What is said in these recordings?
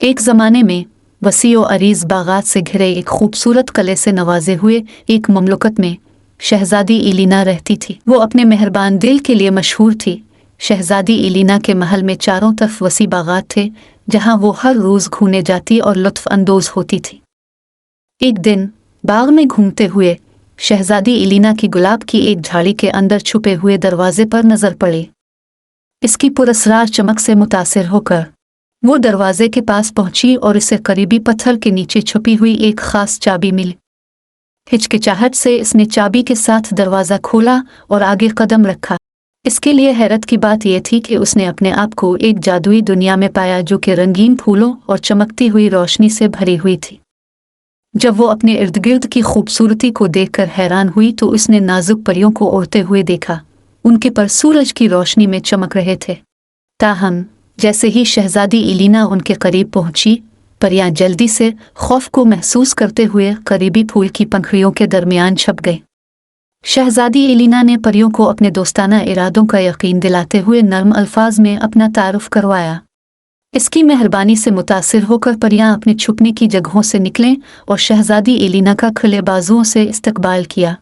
एक ज़माने में वसी और अरीज़ बागात से घिरे एक खूबसूरत कले से नवाजे हुए एक ममलकत में शहज़ादी इलीना रहती थी। वो अपने मेहरबान दिल के लिए मशहूर थी। शहज़ादी इलीना के महल में चारों तरफ वसी बागात थे, जहाँ वो हर रोज़ घूमने जाती और लुत्फ़ अंदोज़ होती थी। एक दिन बाग में घूमते हुए शहज़ादी इलीना की गुलाब की एक झाड़ी के अंदर छुपे हुए दरवाजे पर नज़र पड़ी। इसकी पुरस्रार चमक से मुतासिर होकर वो दरवाजे के पास पहुंची और इसे करीबी पत्थर के नीचे छुपी हुई एक खास चाबी मिली। हिचकिचाहट से इसने चाबी के साथ दरवाज़ा खोला और आगे कदम रखा। इसके लिए हैरत की बात यह थी कि उसने अपने आप को एक जादुई दुनिया में पाया, जो कि रंगीन फूलों और चमकती हुई रोशनी से भरी हुई थी। जब वो अपने इर्द गिर्द की खूबसूरती को देखकर हैरान हुई तो उसने नाजुक परियों को उड़ते हुए देखा। उनके पर सूरज की रोशनी में चमक रहे थे। ताहम जैसे ही शहज़ादी इलीना उनके करीब पहुंची, परियां जल्दी से खौफ को महसूस करते हुए करीबी फूल की पंखुड़ियों के दरमियान छप गई। शहज़ादी इलीना ने परियों को अपने दोस्ताना इरादों का यकीन दिलाते हुए नर्म अल्फाज में अपना तारुफ करवाया। इसकी मेहरबानी से मुतासिर होकर परियां अपने छुपने की जगहों से निकलें और शहज़ादी इलीना का खुले बाजुओं से इस्तकबाल किया।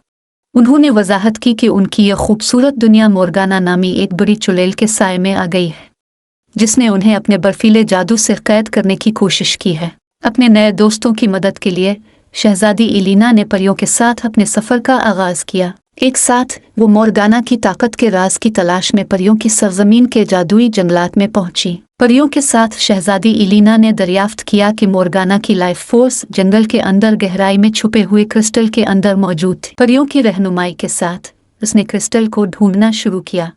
उन्होंने वजाहत की कि उनकी यह खूबसूरत दुनिया मोर्गाना नामी एक बड़ी चुड़ैल के साए में आ गई है, जिसने उन्हें अपने बर्फीले जादू से कैद करने की कोशिश की है। अपने नए दोस्तों की मदद के लिए शहज़ादी इलीना ने परियों के साथ अपने सफ़र का आगाज़ किया। एक साथ वो मोर्गाना की ताकत के राज की तलाश में परियों की सरजमीन के जादुई जंगलात में पहुंची। परियों के साथ शहज़ादी इलीना ने दरियाफ्त किया कि मोर्गाना की लाइफ फोर्स जंगल के अंदर गहराई में छुपे हुए क्रिस्टल के अंदर मौजूद थी। परियों की रहनुमाई के साथ उसने क्रिस्टल को ढूंढना शुरू किया।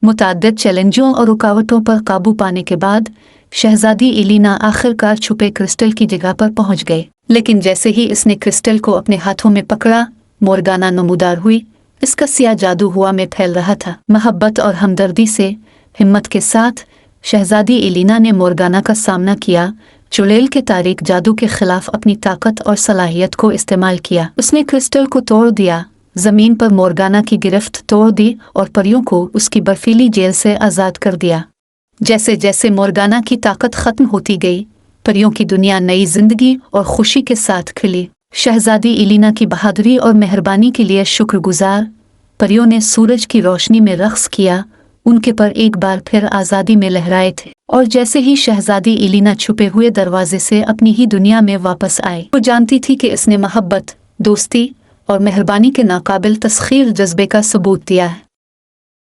मुतअद्दिद चैलेंजों और रुकावटों पर काबू पाने के बाद शहज़ादी इलीना आखिरकार छुपे क्रिस्टल की जगह पर पहुंच गए। लेकिन जैसे ही इसने क्रिस्टल को अपने हाथों में पकड़ा, मोर्गाना नमूदार हुई। इसका सिया जादू हवा में फैल रहा था। मोहब्बत और हमदर्दी से हिम्मत के साथ शहज़ादी इलीना ने मोर्गाना का सामना किया। चुड़ैल के तारीक जादू के खिलाफ अपनी ताकत और सलाहियत को इस्तेमाल किया। उसने क्रिस्टल को तोड़ दिया, ज़मीन पर मोर्गाना की गिरफ्त तोड़ दी और परियों को उसकी बर्फीली जेल से आज़ाद कर दिया। जैसे जैसे मोर्गाना की ताकत ख़त्म होती गई, परियों की दुनिया नई जिंदगी और खुशी के साथ खिली। शहज़ादी इलीना की बहादुरी और मेहरबानी के लिए शुक्रगुजार परियों ने सूरज की रोशनी में रक़्स किया, उनके पर एक बार फिर आज़ादी में लहराए थे। और जैसे ही शहज़ादी इलीना छुपे हुए दरवाजे से अपनी ही दुनिया में वापस आई, वो जानती थी कि इसने मोहब्बत, दोस्ती और मेहरबानी के नाकाबिल तस्खीर जज्बे का सबूत दिया है।